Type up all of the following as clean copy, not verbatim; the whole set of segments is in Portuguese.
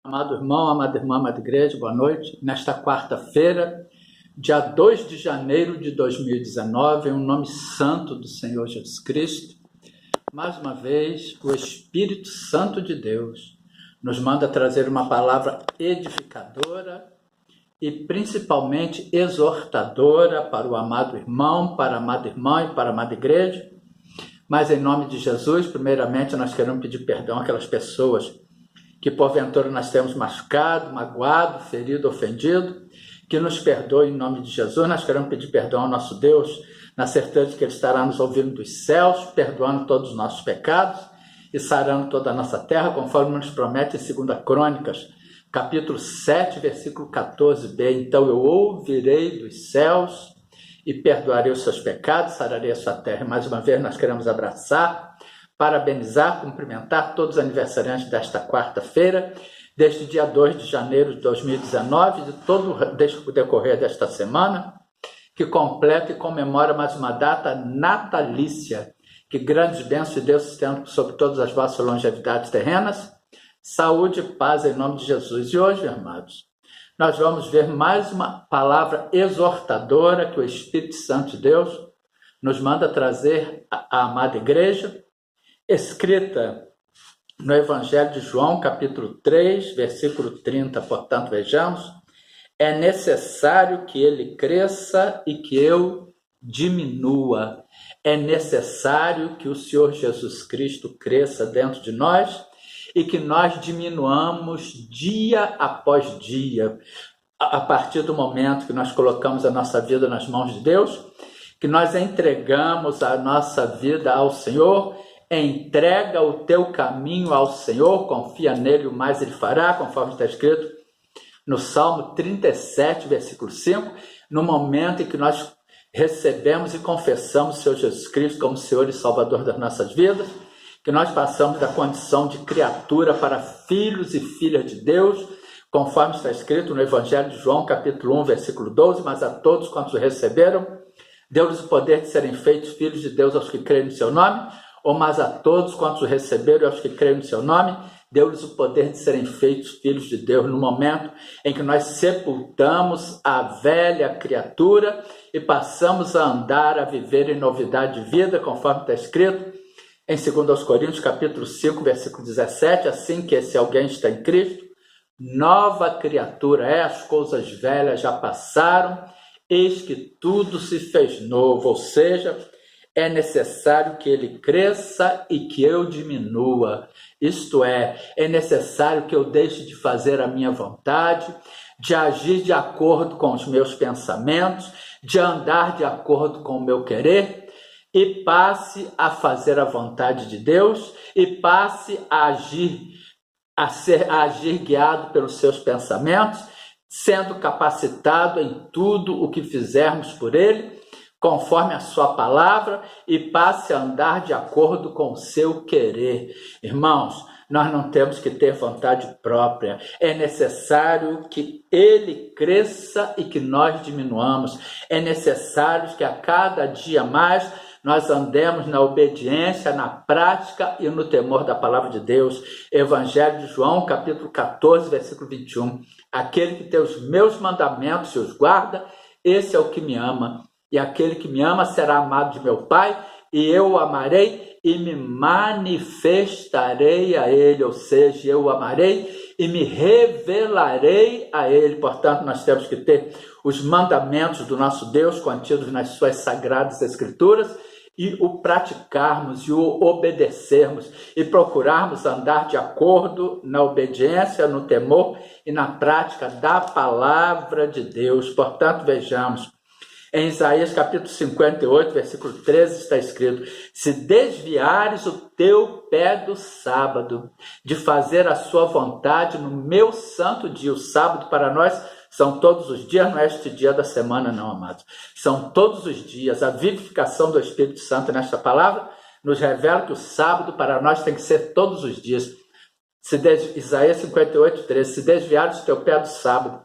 Amado irmão, amada irmã, amada igreja, boa noite. Nesta quarta-feira, dia 2 de janeiro de 2019, em um nome santo do Senhor Jesus Cristo, mais uma vez, o Espírito Santo de Deus nos manda trazer uma palavra edificadora e principalmente exortadora para o amado irmão, para a amada irmã e para a amada igreja. Mas em nome de Jesus, primeiramente, nós queremos pedir perdão àquelas pessoas que porventura nós temos machucado, magoado, ferido, ofendido, que nos perdoe em nome de Jesus. Nós queremos pedir perdão ao nosso Deus, na certeza de que Ele estará nos ouvindo dos céus, perdoando todos os nossos pecados e sarando toda a nossa terra, conforme nos promete em 2 Crônicas, capítulo 7, versículo 14b. Então eu ouvirei dos céus e perdoarei os seus pecados, sararei a sua terra. E mais uma vez nós queremos abraçar, parabenizar, cumprimentar todos os aniversariantes desta quarta-feira, desde o dia 2 de janeiro de 2019, de todo o decorrer desta semana, que completa e comemora mais uma data natalícia. Que grandes bênçãos de Deus estejam sobre todas as vossas longevidades terrenas, saúde e paz em nome de Jesus. E hoje, amados, nós vamos ver mais uma palavra exortadora que o Espírito Santo de Deus nos manda trazer à amada igreja, escrita no Evangelho de João, capítulo 3, versículo 30. Portanto, vejamos, é necessário que ele cresça e que eu diminua. É necessário que o Senhor Jesus Cristo cresça dentro de nós e que nós diminuamos dia após dia, a partir do momento que nós colocamos a nossa vida nas mãos de Deus, que nós entregamos a nossa vida ao Senhor. Entrega o teu caminho ao Senhor, confia nele, o mais ele fará, conforme está escrito no Salmo 37, versículo 5, no momento em que nós recebemos e confessamos o Senhor Jesus Cristo como Senhor e Salvador das nossas vidas, que nós passamos da condição de criatura para filhos e filhas de Deus, conforme está escrito no Evangelho de João, capítulo 1, versículo 12, mas a todos quantos o receberam, deu-lhes o poder de serem feitos filhos de Deus aos que creem no seu nome, ou mas a todos quantos o receberam e aos que creem no seu nome, deu-lhes o poder de serem feitos filhos de Deus, no momento em que nós sepultamos a velha criatura e passamos a andar, a viver em novidade de vida, conforme está escrito em 2 Coríntios, capítulo 5, versículo 17, assim que se alguém está em Cristo, nova criatura é, as coisas velhas já passaram, eis que tudo se fez novo, ou seja, é necessário que ele cresça e que eu diminua. Isto é necessário que eu deixe de fazer a minha vontade, de agir de acordo com os meus pensamentos, de andar de acordo com o meu querer, e passe a fazer a vontade de Deus, e passe a agir guiado pelos seus pensamentos, sendo capacitado em tudo o que fizermos por ele, conforme a sua palavra, e passe a andar de acordo com o seu querer. Irmãos, nós não temos que ter vontade própria. É necessário que ele cresça e que nós diminuamos. É necessário que a cada dia mais nós andemos na obediência, na prática e no temor da palavra de Deus. Evangelho de João, capítulo 14, versículo 21. Aquele que tem os meus mandamentos e os guarda, esse é o que me ama. E aquele que me ama será amado de meu Pai, e eu o amarei e me manifestarei a ele, ou seja, eu o amarei e me revelarei a ele. Portanto, nós temos que ter os mandamentos do nosso Deus contidos nas suas sagradas escrituras e o praticarmos e o obedecermos e procurarmos andar de acordo na obediência, no temor e na prática da palavra de Deus. Portanto, vejamos, em Isaías capítulo 58, versículo 13, está escrito: se desviares o teu pé do sábado, de fazer a sua vontade no meu santo dia. O sábado para nós são todos os dias, não é este dia da semana não, amados. São todos os dias. A vivificação do Espírito Santo nesta palavra nos revela que o sábado para nós tem que ser todos os dias. Isaías 58, 13, se desviares o teu pé do sábado,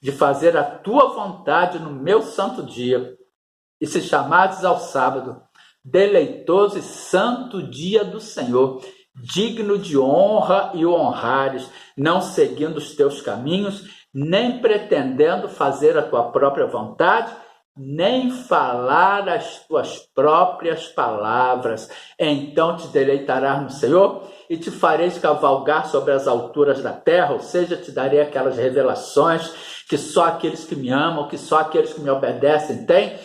de fazer a tua vontade no meu santo dia, e se chamares ao sábado, deleitoso e santo dia do Senhor, digno de honra e o honrares, não seguindo os teus caminhos, nem pretendendo fazer a tua própria vontade, nem falar as tuas próprias palavras. Então te deleitarás no Senhor e te fareis cavalgar sobre as alturas da terra, ou seja, te darei aquelas revelações que só aqueles que me amam, que só aqueles que me obedecem têm.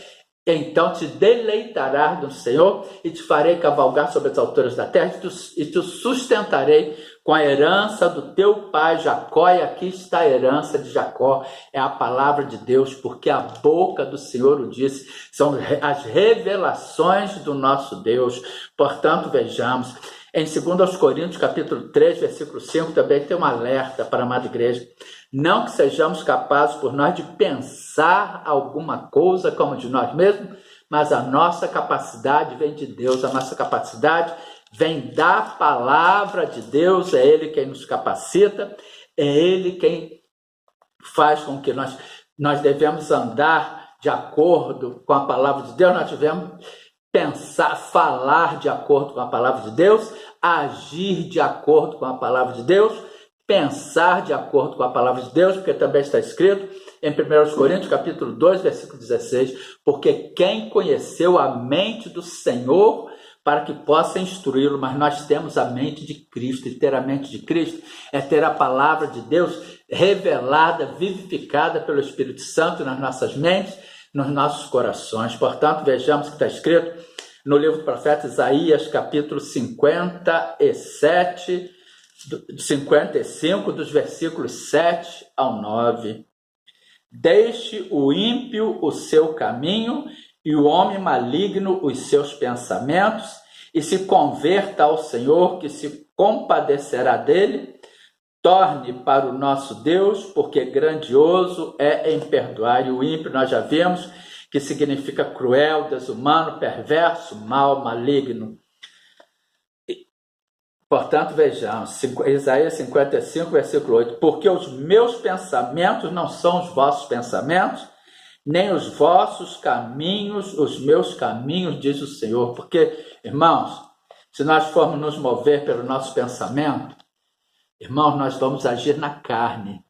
Então te deleitarás no Senhor e te farei cavalgar sobre as alturas da terra e te sustentarei com a herança do teu pai Jacó. E aqui está a herança de Jacó, é a palavra de Deus, porque a boca do Senhor o disse, são as revelações do nosso Deus. Portanto, vejamos, em 2 Coríntios, capítulo 3, versículo 5, também tem um alerta para a amada igreja. Não que sejamos capazes por nós de pensar alguma coisa como de nós mesmos, mas a nossa capacidade vem de Deus, a nossa capacidade vem da palavra de Deus, é Ele quem nos capacita, é Ele quem faz com que nós devemos andar de acordo com a palavra de Deus, nós devemos pensar, falar de acordo com a palavra de Deus, agir de acordo com a palavra de Deus, pensar de acordo com a palavra de Deus, porque também está escrito em 1 Coríntios, capítulo 2, versículo 16, porque quem conheceu a mente do Senhor para que possa instruí-lo, mas nós temos a mente de Cristo, e ter a mente de Cristo é ter a palavra de Deus revelada, vivificada pelo Espírito Santo nas nossas mentes, nos nossos corações. Portanto, vejamos que está escrito no livro do profeta Isaías, capítulo 57, 55, dos versículos 7 ao 9. Deixe o ímpio o seu caminho e o homem maligno os seus pensamentos, e se converta ao Senhor, que se compadecerá dele. Torne para o nosso Deus, porque grandioso é em perdoar. E o ímpio nós já vimos que significa cruel, desumano, perverso, mau, maligno. Portanto, vejamos, Isaías 55, versículo 8. Porque os meus pensamentos não são os vossos pensamentos, nem os vossos caminhos, os meus caminhos, diz o Senhor. Porque, irmãos, se nós formos nos mover pelo nosso pensamento, irmãos, nós vamos agir na carne.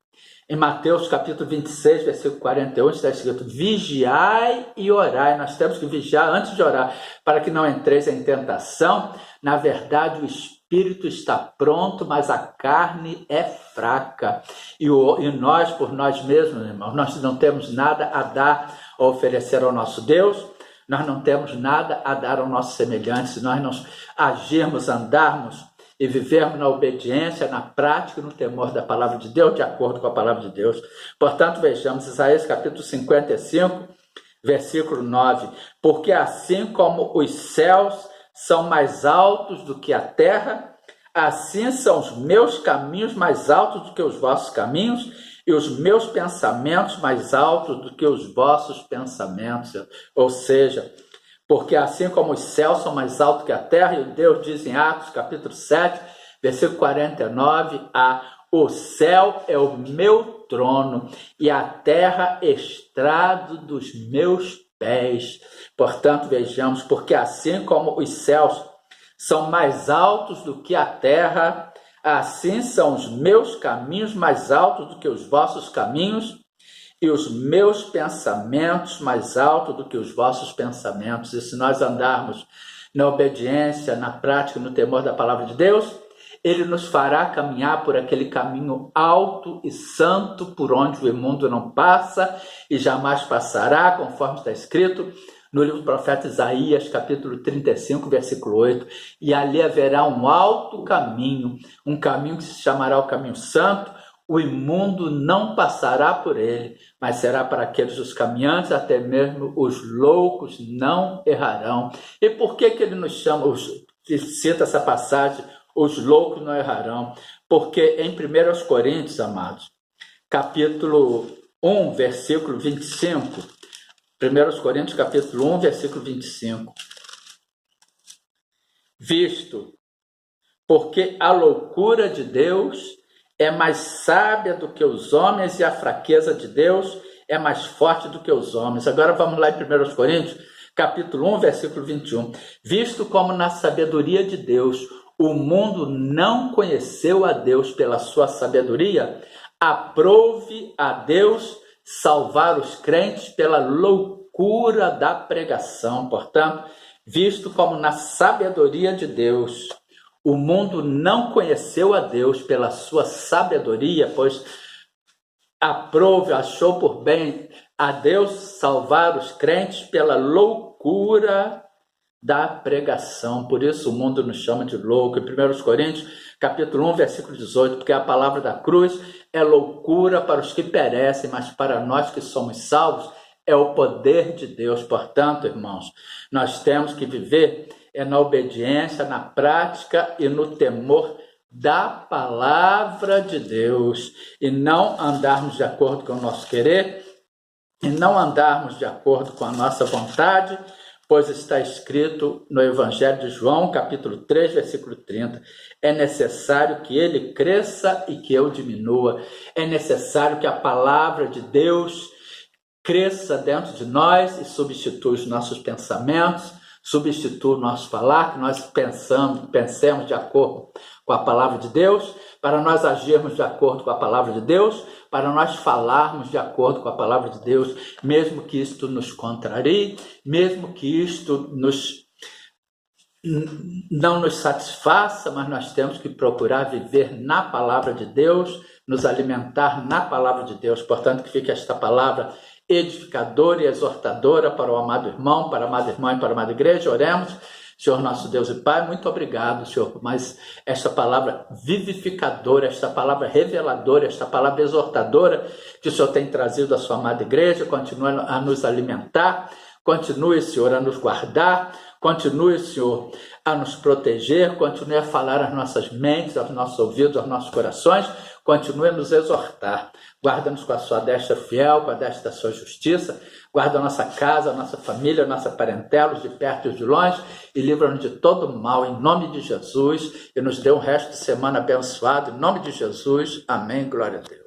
Em Mateus capítulo 26, versículo 41, está escrito: vigiai e orai. Nós temos que vigiar antes de orar, para que não entreis em tentação. Na verdade, o espírito está pronto, mas a carne é fraca. E nós, por nós mesmos, irmãos, nós não temos nada a dar, a oferecer ao nosso Deus. Nós não temos nada a dar ao nosso semelhante. Se nós não agirmos, andarmos e vivermos na obediência, na prática, no temor da palavra de Deus, de acordo com a palavra de Deus. Portanto, vejamos Isaías capítulo 55, versículo 9. Porque assim como os céus são mais altos do que a terra, assim são os meus caminhos mais altos do que os vossos caminhos, e os meus pensamentos mais altos do que os vossos pensamentos. Ou seja, porque assim como os céus são mais altos que a terra, e Deus diz em Atos, capítulo 7, versículo 49, o céu é o meu trono e a terra estrado dos meus pés. Portanto, vejamos, porque assim como os céus são mais altos do que a terra, assim são os meus caminhos mais altos do que os vossos caminhos, e os meus pensamentos mais altos do que os vossos pensamentos. E se nós andarmos na obediência, na prática, no temor da palavra de Deus, Ele nos fará caminhar por aquele caminho alto e santo, por onde o imundo não passa e jamais passará, conforme está escrito no livro do profeta Isaías, capítulo 35, versículo 8. E ali haverá um alto caminho, um caminho que se chamará o caminho santo. O imundo não passará por ele, mas será para aqueles os caminhantes, até mesmo os loucos não errarão. E por que ele nos chama, cita essa passagem, os loucos não errarão? Porque em 1 Coríntios, amados, capítulo 1, versículo 25, 1 Coríntios, capítulo 1, versículo 25, visto, porque a loucura de Deus é mais sábia do que os homens, e a fraqueza de Deus é mais forte do que os homens. Agora vamos lá em 1 Coríntios, capítulo 1, versículo 21. Visto como na sabedoria de Deus o mundo não conheceu a Deus pela sua sabedoria, aprove a Deus salvar os crentes pela loucura da pregação. Portanto, visto como na sabedoria de Deus, o mundo não conheceu a Deus pela sua sabedoria, pois achou por bem a Deus salvar os crentes pela loucura da pregação. Por isso o mundo nos chama de louco. Em 1 Coríntios, capítulo 1, versículo 18, porque a palavra da cruz é loucura para os que perecem, mas para nós que somos salvos é o poder de Deus. Portanto, irmãos, nós temos que viver na obediência, na prática e no temor da palavra de Deus, e não andarmos de acordo com o nosso querer, e não andarmos de acordo com a nossa vontade, pois está escrito no Evangelho de João, capítulo 3, versículo 30, é necessário que ele cresça e que eu diminua, é necessário que a palavra de Deus cresça dentro de nós e substitua os nossos pensamentos, substitua o nosso falar, que nós pensemos de acordo com a palavra de Deus, para nós agirmos de acordo com a palavra de Deus, para nós falarmos de acordo com a palavra de Deus, mesmo que isto nos contrarie, mesmo que isto não nos satisfaça, mas nós temos que procurar viver na palavra de Deus, nos alimentar na palavra de Deus. Portanto, que fique esta palavra edificadora e exortadora para o amado irmão, para a amada irmã e para a amada igreja. Oremos. Senhor nosso Deus e Pai, muito obrigado, Senhor, por mais esta palavra vivificadora, esta palavra reveladora, esta palavra exortadora que o Senhor tem trazido à sua amada igreja. Continue a nos alimentar, continue, Senhor, a nos guardar, continue, Senhor, a nos proteger, continue a falar às nossas mentes, aos nossos ouvidos, aos nossos corações, continue a nos exortar. Guarda-nos com a sua destra fiel, com a destra da sua justiça. Guarda a nossa casa, a nossa família, a nossa parentela, de perto e de longe, e livra-nos de todo mal, em nome de Jesus, e nos dê um resto de semana abençoado, em nome de Jesus. Amém. Glória a Deus.